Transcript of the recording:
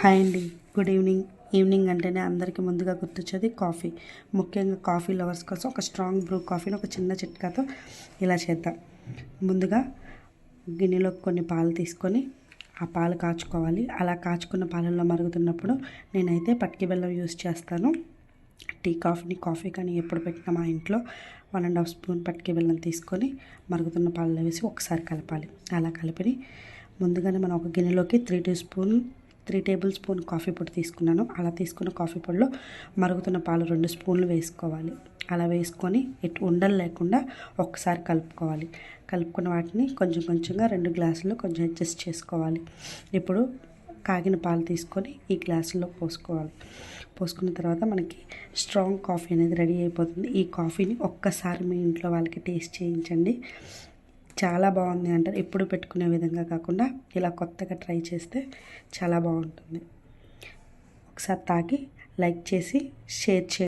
Hi అండి, good evening. Evening అంటేనే అందరికీ ముందుగా గుర్తొచ్చేది కాఫీ. ముఖ్యంగా కాఫీ లవర్స్ కోసం ఒక స్ట్రాంగ్ బ్రూ కాఫీని ఒక చిన్న చిట్కాతో ఇలా చేద్దాం. ముందుగా గిన్నెలో కొన్ని పాలు తీసుకొని ఆ పాలు కాచుకోవాలి. అలా కాచుకున్న పాలల్లో మరుగుతున్నప్పుడు నేనైతే పటికి బెల్లం యూస్ చేస్తాను. కాఫీ కానీ ఎప్పుడు పెట్టినా మా ఇంట్లో 1.5 స్పూన్ పటికి బెల్లం తీసుకొని మరుగుతున్న పాలలో వేసి ఒకసారి కలపాలి. అలా కలిపి ముందుగానే మనం ఒక గిన్నెలోకి 3 టేబుల్ స్పూన్ కాఫీ పొడి తీసుకున్నాను. అలా తీసుకున్న కాఫీ పొడిలో మరుగుతున్న పాలు 2 స్పూన్లు వేసుకోవాలి. అలా వేసుకొని ఉండలు లేకుండా ఒకసారి కలుపుకోవాలి. కలుపుకున్న వాటిని కొంచెం కొంచెంగా 2 గ్లాసుల్లో కొంచెం అడ్జస్ట్ చేసుకోవాలి. ఇప్పుడు కాగిన పాలు తీసుకొని ఈ గ్లాసుల్లో పోసుకోవాలి. పోసుకున్న తర్వాత మనకి స్ట్రాంగ్ కాఫీ అనేది రెడీ అయిపోతుంది. ఈ కాఫీని ఒక్కసారి మీ ఇంట్లో వాళ్ళకి టేస్ట్ చేయించండి. చాలా బాగుంది అంటారు. ఎప్పుడు పెట్టుకునే విధంగా కాకుండా ఇలా కొత్తగా ట్రై చేస్తే చాలా బాగుంటుంది. ఒకసారి తాగి లైక్ చేసి షేర్ చేయండి.